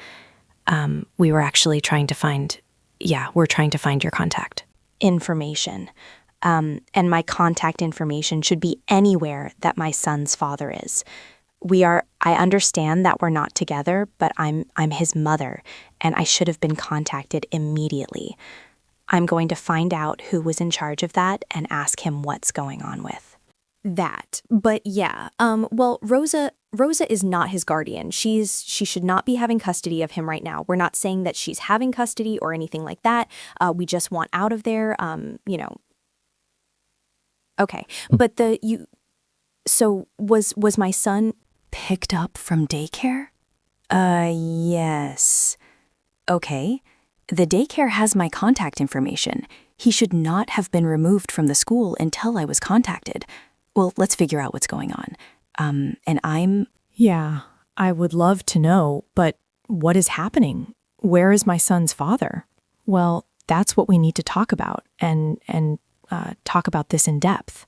We were actually trying to find your contact. Information. And my contact information should be anywhere that my son's father is. I understand that we're not together, but I'm his mother, and I should have been contacted immediately. I'm going to find out who was in charge of that and ask him what's going on with that. But yeah, well, Rosa is not his guardian. She should not be having custody of him right now. We're not saying that she's having custody or anything like that. We just want out of there, Okay, but so was my son Picked up from daycare? Yes. Okay. The daycare has my contact information. He should not have been removed from the school until I was contacted. Well, let's figure out what's going on. And I'm... Yeah, I would love to know, but what is happening? Where is my son's father? Well, that's what we need to talk about and talk about this in depth.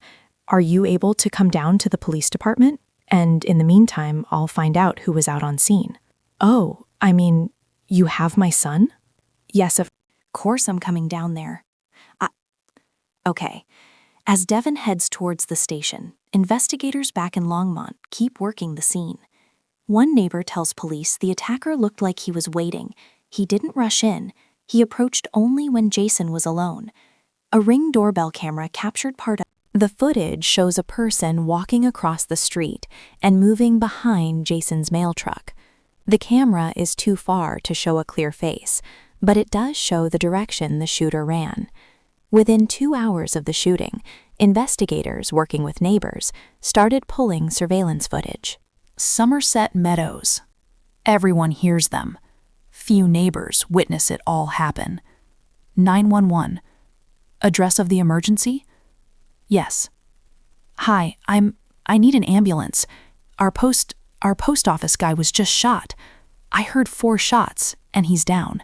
Are you able to come down to the police department? And in the meantime, I'll find out who was out on scene. Oh, I mean, you have my son? Yes, of course I'm coming down there. Okay. As Devin heads towards the station, investigators back in Longmont keep working the scene. One neighbor tells police the attacker looked like he was waiting. He didn't rush in. He approached only when Jason was alone. A Ring doorbell camera captured part of the footage shows a person walking across the street and moving behind Jason's mail truck. The camera is too far to show a clear face, but it does show the direction the shooter ran. Within 2 hours of the shooting, investigators working with neighbors started pulling surveillance footage. Somerset Meadows. Everyone hears them. Few neighbors witness it all happen. 911. Address of the emergency? Yes. Hi, I need an ambulance. Our post office guy was just shot. I heard 4 shots, and he's down.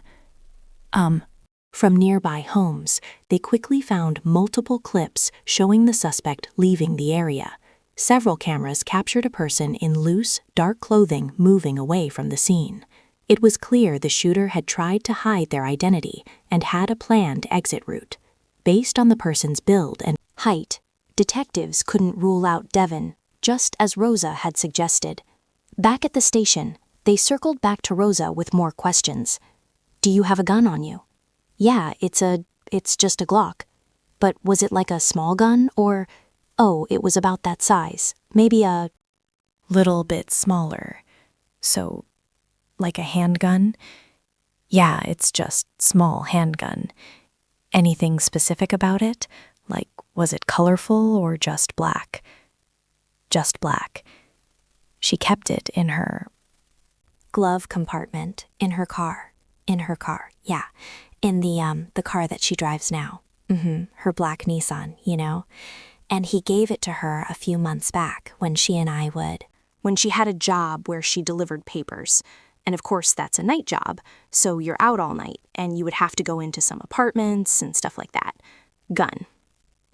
From nearby homes, they quickly found multiple clips showing the suspect leaving the area. Several cameras captured a person in loose, dark clothing moving away from the scene. It was clear the shooter had tried to hide their identity and had a planned exit route. Based on the person's build and height, detectives couldn't rule out Devin, just as Rosa had suggested. Back at the station, they circled back to Rosa with more questions. Do you have a gun on you? Yeah, it's just a Glock. But was it like a small gun or... Oh, it was about that size. Maybe a... Little bit smaller. So, like a handgun? Yeah, it's just small handgun. Anything specific about it? Like, was it colorful or just black? Just black. She kept it in her glove compartment in her car. Yeah. In the car that she drives now. Her black Nissan, you know? And he gave it to her a few months back when she had a job where she delivered papers. And of course, that's a night job, so you're out all night, and you would have to go into some apartments and stuff like that. Gun.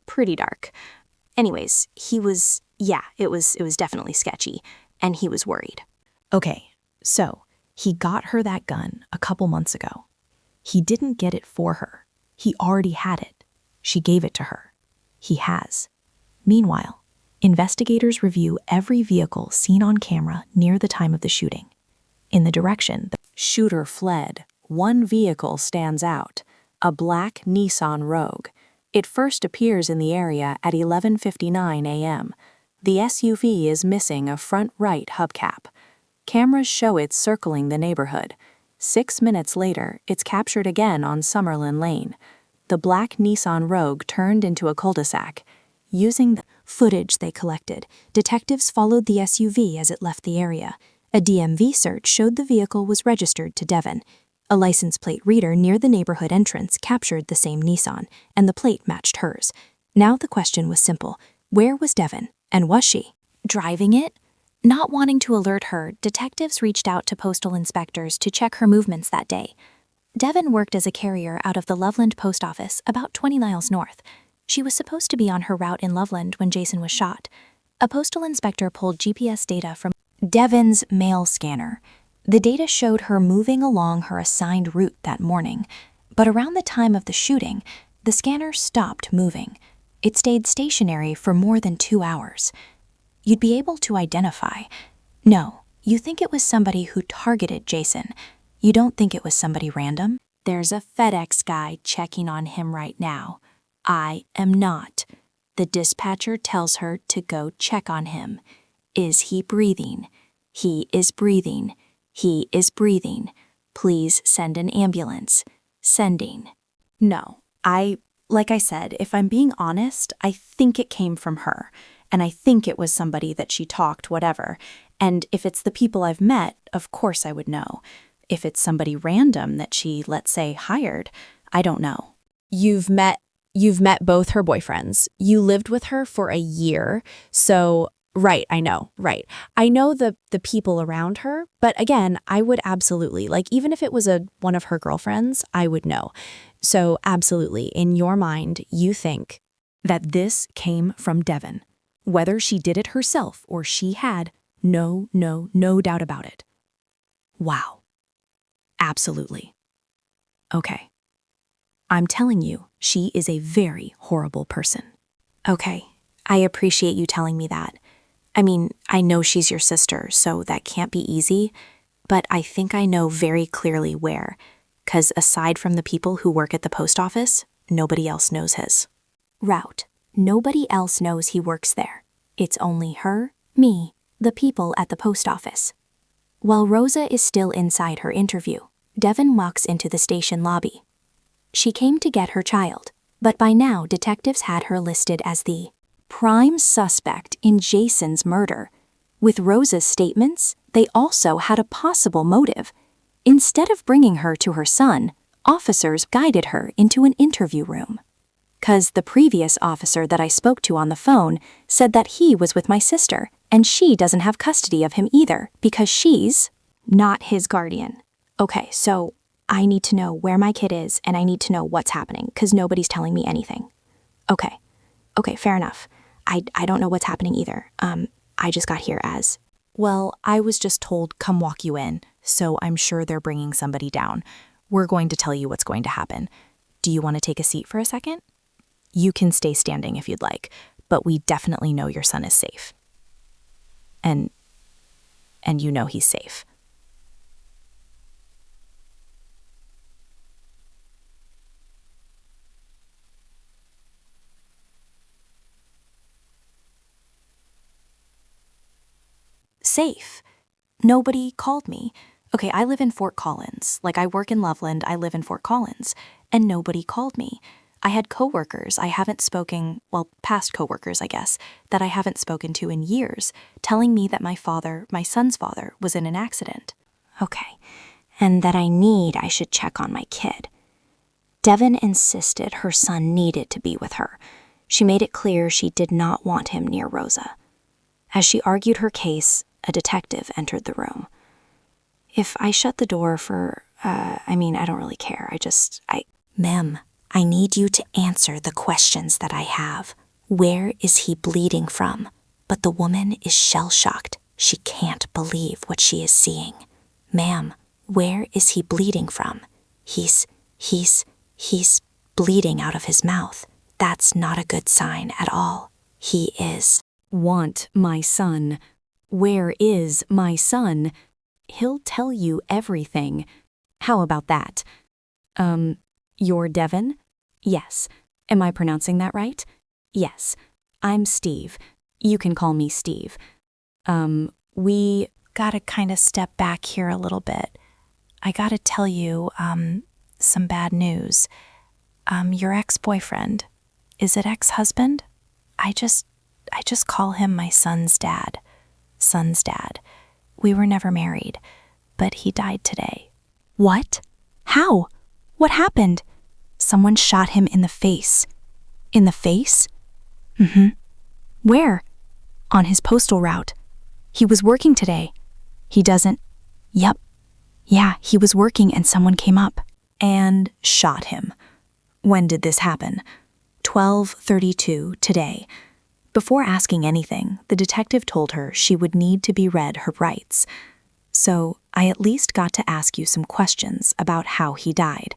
Pretty dark. Anyways, it was definitely sketchy, and he was worried. Okay, so he got her that gun a couple months ago. He didn't get it for her. He already had it. She gave it to her. He has. Meanwhile, investigators review every vehicle seen on camera near the time of the shooting. In the direction the shooter fled, one vehicle stands out, a black Nissan Rogue. It first appears in the area at 11:59 a.m. The SUV is missing a front right hubcap. Cameras show it circling the neighborhood. 6 minutes later, it's captured again on Summerlin Lane. The black Nissan Rogue turned into a cul-de-sac. Using the footage they collected, detectives followed the SUV as it left the area. A DMV search showed the vehicle was registered to Devin. A license plate reader near the neighborhood entrance captured the same Nissan, and the plate matched hers. Now the question was simple. Where was Devin, and was she driving it? Not wanting to alert her, detectives reached out to postal inspectors to check her movements that day. Devin worked as a carrier out of the Loveland post office about 20 miles north. She was supposed to be on her route in Loveland when Jason was shot. A postal inspector pulled GPS data from Devin's mail scanner. The data showed her moving along her assigned route that morning, but around the time of the shooting, the scanner stopped moving. It stayed stationary for more than 2 hours. You'd be able to identify. No, you think it was somebody who targeted Jason. You don't think it was somebody random? There's a FedEx guy checking on him right now. I am not. The dispatcher tells her to go check on him. Is he breathing? He is breathing. He is breathing. Please send an ambulance. Sending. No, like I said, if I'm being honest, I think it came from her. And I think it was somebody that she talked, whatever. And if it's the people I've met, of course I would know. If it's somebody random that she, let's say, hired, I don't know. You've met You've met both her boyfriends. You lived with her for a year. So, right, I know, right. I know the people around her, but again, I would absolutely, like even if it was one of her girlfriends, I would know. So, absolutely, in your mind, you think That this came from Devon. Whether she did it herself or she had, no doubt about it. Wow. Absolutely. Okay. I'm telling you, she is a very horrible person. Okay, I appreciate you telling me that. I mean, I know she's your sister, so that can't be easy, but I think I know very clearly where, 'cause aside from the people who work at the post office, nobody else knows his route. Nobody else knows he works there. It's only her, me, the people at the post office. While Rosa is still inside her interview, Devon walks into the station lobby. She came to get her child, but by now detectives had her listed as the prime suspect in Jason's murder. With Rosa's statements, they also had a possible motive. Instead of bringing her to her son, officers guided her into an interview room. 'Cause the previous officer that I spoke to on the phone said that he was with my sister, and she doesn't have custody of him either because she's not his guardian. Okay, so I need to know where my kid is, and I need to know what's happening, because nobody's telling me anything. Okay, fair enough. I don't know what's happening either. I just got here as... Well, I was just told come walk you in, so I'm sure they're bringing somebody down. We're going to tell you what's going to happen. Do you want to take a seat for a second? You can stay standing if you'd like, but we definitely know your son is safe. And you know he's safe. Safe. Nobody called me. Okay, I live in Fort Collins. Like, I work in Loveland, I live in Fort Collins, and nobody called me. I had coworkers I haven't spoken, well, past coworkers, I guess, that I haven't spoken to in years, telling me that my son's father, was in an accident. Okay, and that I should check on my kid. Devon insisted her son needed to be with her. She made it clear she did not want him near Rosa. As she argued her case, a detective entered the room. If I shut the door for, I don't really care. Ma'am, I need you to answer the questions that I have. Where is he bleeding from? But the woman is shell-shocked. She can't believe what she is seeing. Ma'am, where is he bleeding from? He's bleeding out of his mouth. That's not a good sign at all. He is. Want my son. Where is my son? He'll tell you everything. How about that? You're Devon? Yes. Am I pronouncing that right? Yes. I'm Steve. You can call me Steve. We gotta kind of step back here a little bit. I gotta tell you, some bad news. Your ex-boyfriend. Is it ex-husband? I just call him my son's dad. Son's dad. We were never married, but he died today. What? How? What happened? Someone shot him in the face. In the face? Mm-hmm. Where? On his postal route. He was working today. He doesn't... Yep. Yeah, he was working and someone came up and shot him. When did this happen? 12:32 today. Before asking anything, the detective told her she would need to be read her rights. So I at least got to ask you some questions about how he died.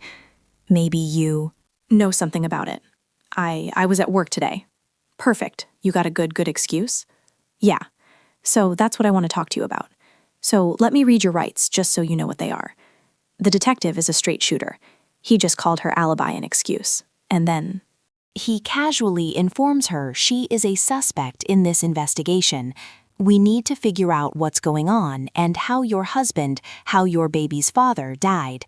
Maybe you know something about it. I was at work today. Perfect. You got a good excuse? Yeah. So that's what I want to talk to you about. So let me read your rights just so you know what they are. The detective is a straight shooter. He just called her alibi an excuse. And then he casually informs her she is a suspect in this investigation. We need to figure out what's going on and how your baby's father, died.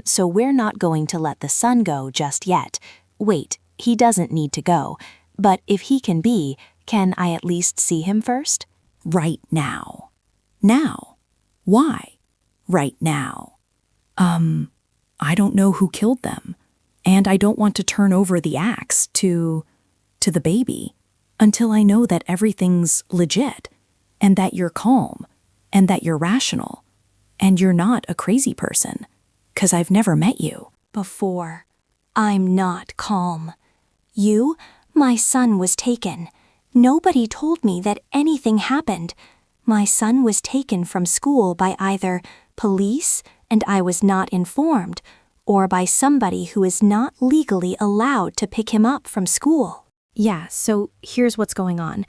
So we're not going to let the son go just yet. Wait, he doesn't need to go. But if he can I at least see him first? Right now. Now? Why? Right now. I don't know who killed them. And I don't want to turn over the axe to the baby until I know that everything's legit and that you're calm and that you're rational and you're not a crazy person, 'cause I've never met you. Before. I'm not calm. My son was taken. Nobody told me that anything happened. My son was taken from school by either police, and I was not informed, or by somebody who is not legally allowed to pick him up from school. Yeah, so here's what's going on.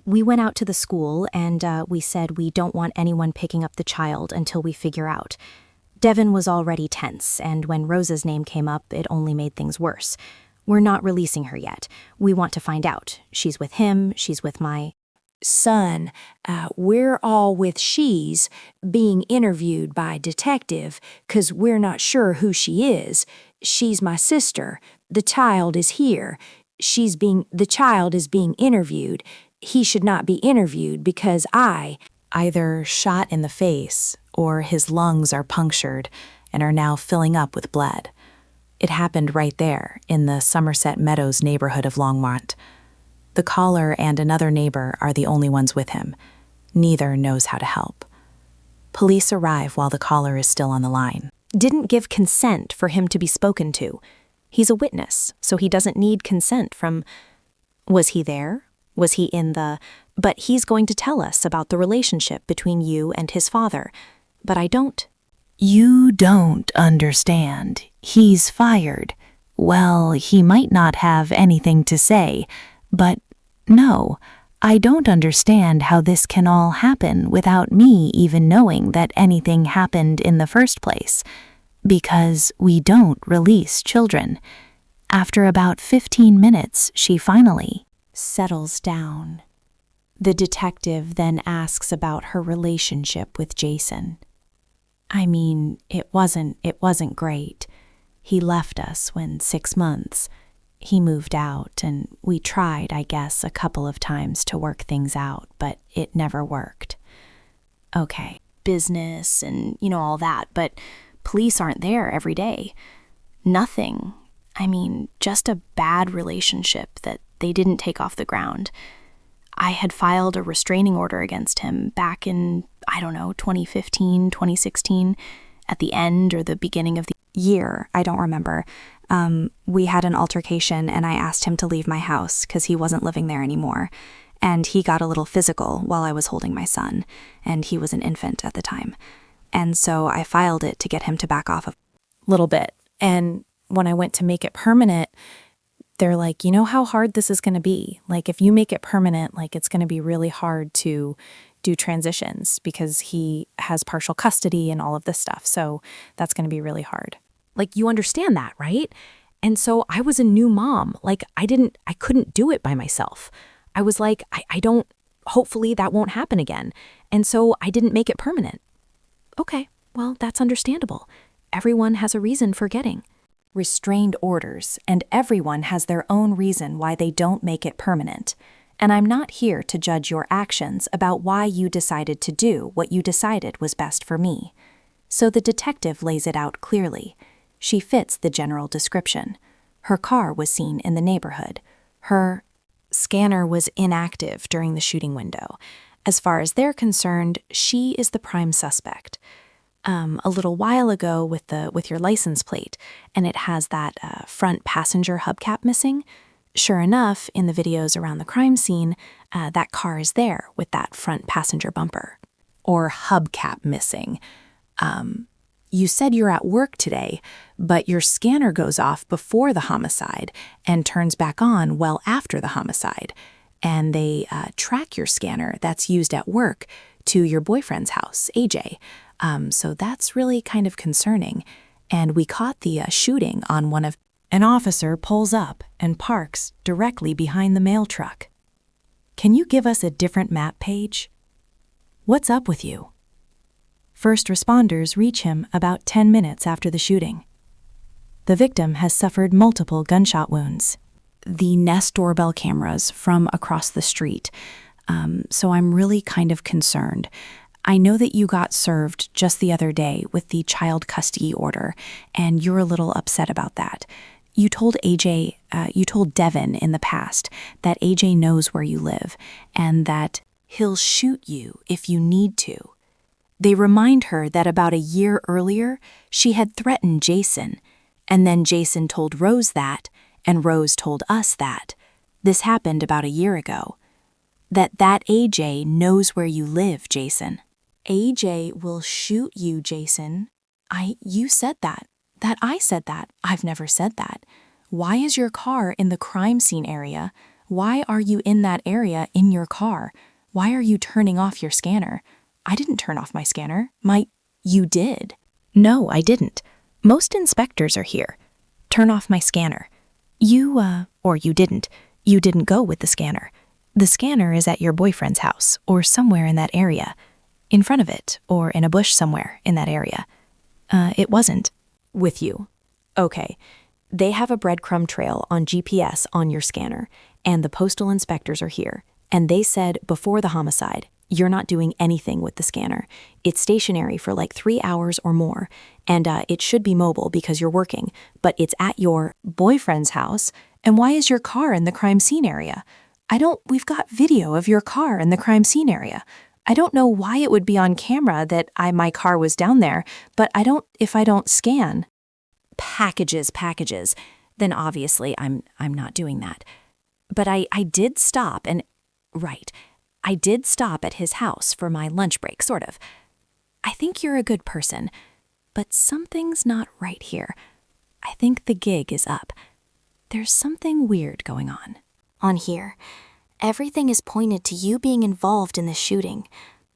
We went out to the school and we said we don't want anyone picking up the child until we figure out. Devin was already tense, and when Rosa's name came up, it only made things worse. We're not releasing her yet. We want to find out. She's with him, she's with my Son, we're all with she's being interviewed by detective 'cause we're not sure who she is. She's my sister. The child is here. The child is being interviewed. He should not be interviewed because I Either shot in the face or his lungs are punctured and are now filling up with blood. It happened right there in the Somerset Meadows neighborhood of Longmont. The caller and another neighbor are the only ones with him. Neither knows how to help. Police arrive while the caller is still on the line. didn't give consent for him to be spoken to. He's a witness, so he doesn't need consent from... Was he there? Was he in the... But he's going to tell us about the relationship between you and his father. But I don't. You don't understand. He's fired. Well, he might not have anything to say, but no, I don't understand how this can all happen without me even knowing that anything happened in the first place. Because we don't release children. After about 15 minutes, she finally Settles down. The detective then asks about her relationship with Jason. I mean, it wasn't great. He left us when 6 months. He moved out, and we tried, I guess, a couple of times to work things out, but it never worked. Okay, business and, all that, but police aren't there every day. Nothing. I mean, just a bad relationship that they didn't take off the ground. I had filed a restraining order against him back in, 2015, 2016, at the end or the beginning of the year, I don't remember. We had an altercation and I asked him to leave my house because he wasn't living there anymore. And he got a little physical while I was holding my son, and he was an infant at the time. And so I filed it to get him to back off a little bit. And when I went to make it permanent, they're like, you know how hard this is going to be? Like, if you make it permanent, it's going to be really hard to do transitions because he has partial custody and all of this stuff. So that's going to be really hard. You understand that, right? And so I was a new mom. I couldn't do it by myself. I was like, hopefully that won't happen again. And so I didn't make it permanent. Okay, well, that's understandable. Everyone has a reason for getting restrained orders, and everyone has their own reason why they don't make it permanent. And I'm not here to judge your actions about why you decided to do what you decided was best for me. So the detective lays it out clearly. She fits the general description. Her car was seen in the neighborhood. Her scanner was inactive during the shooting window. As far as they're concerned, she is the prime suspect. A little while ago with your license plate, and it has that front passenger hubcap missing. Sure enough, in the videos around the crime scene, that car is there with that front passenger bumper. Or hubcap missing. You said you're at work today, but your scanner goes off before the homicide and turns back on well after the homicide. And they track your scanner that's used at work to your boyfriend's house, AJ. So that's really kind of concerning. And we caught the shooting on one of... An officer pulls up and parks directly behind the mail truck. Can you give us a different map page? What's up with you? First responders reach him about 10 minutes after the shooting. The victim has suffered multiple gunshot wounds. The Nest doorbell cameras from across the street. So I'm really kind of concerned. I know that you got served just the other day with the child custody order, and you're a little upset about that. You told you told Devin in the past that AJ knows where you live and that he'll shoot you if you need to. They remind her that about a year earlier, she had threatened Jason, and then Jason told Rose that, and Rose told us that. This happened about a year ago. That AJ knows where you live, Jason. AJ will shoot you, Jason. You said that. That I said that. I've never said that. Why is your car in the crime scene area? Why are you in that area in your car? Why are you turning off your scanner? I didn't turn off my scanner. You did. No, I didn't. Most inspectors are here. Turn off my scanner. Or you didn't. You didn't go with the scanner. The scanner is at your boyfriend's house or somewhere in that area. In front of it or in a bush somewhere in that area. It wasn't. With you. Okay. They have a breadcrumb trail on GPS on your scanner, and the postal inspectors are here. And they said before the homicide, you're not doing anything with the scanner. It's stationary for like 3 hours or more, and it should be mobile because you're working, but it's at your boyfriend's house. And why is your car in the crime scene area? We've got video of your car in the crime scene area. I don't know why it would be on camera that my car was down there, but if I don't scan. Packages. Then obviously I'm not doing that. But I did stop I did stop at his house for my lunch break, sort of. I think you're a good person, but something's not right here. I think the gig is up. There's something weird going on. On here, everything is pointed to you being involved in the shooting.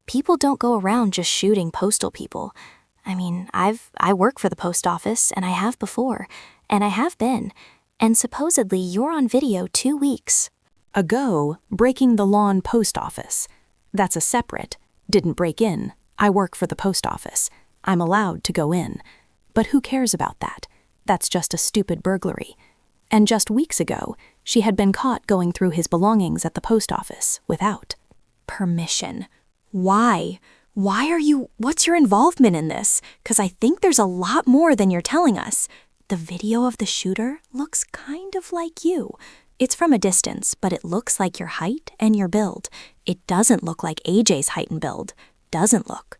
People don't go around just shooting postal people. I mean, I work for the post office, and I have before, and I have been, and supposedly you're on video 2 weeks ago breaking the lawn post office. That's a separate, didn't break in. I work for the post office. I'm allowed to go in. But who cares about that? That's just a stupid burglary. And just weeks ago, she had been caught going through his belongings at the post office without Permission. Why? What's your involvement in this? 'Cause I think there's a lot more than you're telling us. The video of the shooter looks kind of like you. It's from a distance, but it looks like your height and your build. It doesn't look like AJ's height and build. Doesn't look.